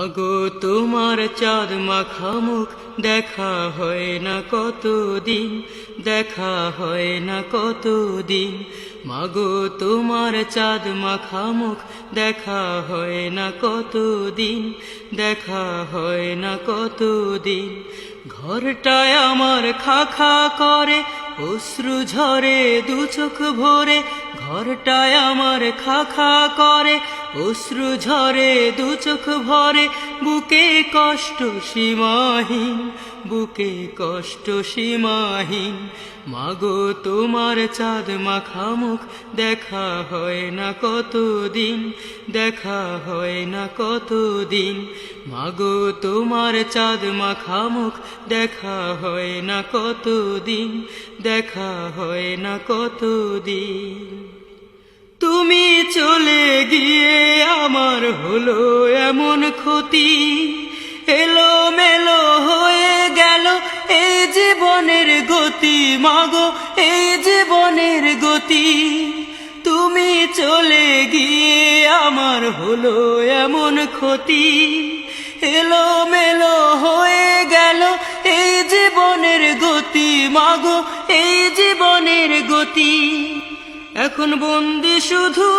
মাগো তোমার চাঁদ মাখা মুখ দেখা হয় না কতদিন, দেখা হয় না কতদিন। মাগো তোমার চাঁদ মাখা মুখ দেখা হয় না কতদিন, দেখা হয় না কতদিন। ঘরটায় আমার খা খা করে, অশ্রু ঝরে দু চোখ ভরে। ঘরটায় আমার খা খা করে, অশ্রু ঝরে দু চোখ ভরে। বুকে কষ্ট সীমাহীন, বুকে কষ্ট সীমাহীন। মাগো তোমার চাঁদ মাখা মুখ দেখা হয় না কতদিন, দেখা হয় না কতদিন। মাগো তোমার চাঁদ মাখা মুখ দেখা হয় না কতদিন, দেখা হয় না কতদিন। তুমি চলে গিয়ে আমার হলো এমন ক্ষতি, এলো মেলো হয়ে গেল এই জীবনের গতি। মাগো এই জীবনের গতি, তুমি চলে গিয়ে আমার হলো এমন ক্ষতি, এলো মেলো হয়ে গেল এই জীবনের গতি। মাগো এই জীবনের গতি, এখন বন্দি শুধু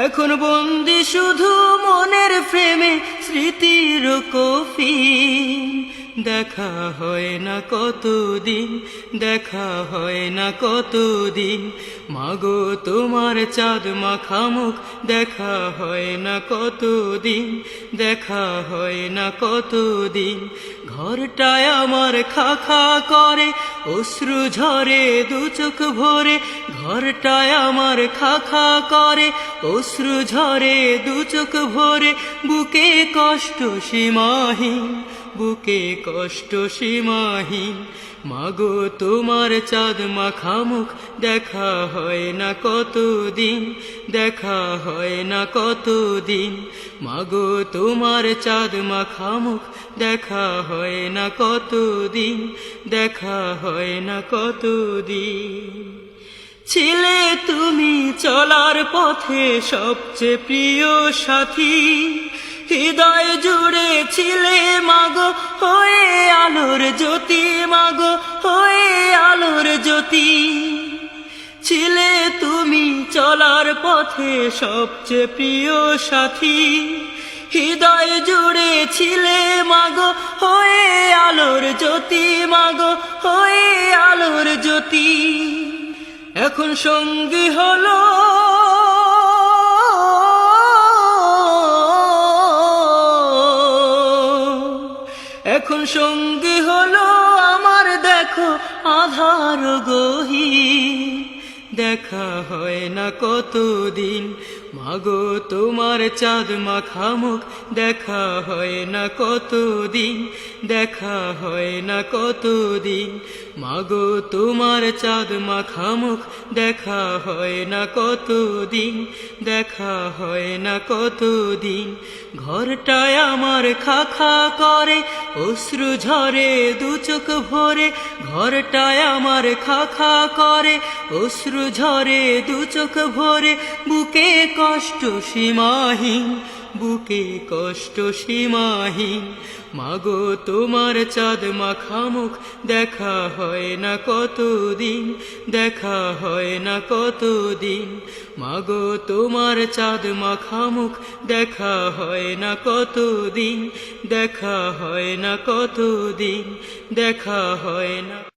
এখন বন্দি শুধু মনের প্রেমে স্মৃতির কফিন। দেখা হয় না কতদিন, দেখা হয় না কতদিন। মাগো তোমার চাঁদ মাখা মুখ দেখা হয় না কতদিন, দেখা হয় না কতদিন। ঘরটায় আমার খা খা করে, অশ্রু ঝরে দু চোখ ভরে। ঘরটায় আমার খা খা করে, অশ্রু ঝরে দু চোখ ভরে। বুকে কষ্ট সীমাহীন, বুকে কষ্ট সীমাহীন। মাগো তোমার চাঁদ মাখা মুখ দেখা হয় না কতদিন, দেখা হয় না কতদিন। মাগো তোমার চাঁদ মাখা মুখ দেখা হয় না কতদিন, দেখা হয় না কতদিন। ছিলে তুমি চলার পথে সবচেয়ে প্রিয় সাথী, হৃদয় জুড়ে ছিলে মাগো হয়ে আলোর জ্যোতি। মাগো হয়ে আলোর জ্যোতি, ছিলে তুমি চলার পথে সবচেয়ে প্রিয় সাথী। হৃদয় জুড়ে ছিলে মাগো হয়ে আলোর জ্যোতি। মাগো হয়ে আলোর জ্যোতি, এখন সঙ্গী হলো এখন সঙ্গী হলো আমার দেখো আধার গহীন। দেখা হয় না কতদিন, মাগো তোমার চাঁদ মাখা মুখ দেখা হয় না কতদিন, দেখা হয় না কতদিন। মাগো তোমার চাঁদ মাখা মুখ দেখা হয় না কতদিন, দেখা হয় না কতদিন। ঘরটায় আমার খা খা করে, অশ্রু ঝরে দু চোখ ভরে। ঘরটায় আমার খা খা করে, অশ্রু ঝরে দু চোখ ভরে। বুকে কষ্ট সীমাহীন, বুকে কষ্ট সীমাহীন। মাগো তোমার চাঁদ মাখা মুখ দেখা হয় না কতদিন, দেখা হয় না কতদিন। মাগো তোমার চাঁদ মাখা মুখ দেখা হয় না কতদিন, দেখা হয় না কতদিন, দেখা হয় না।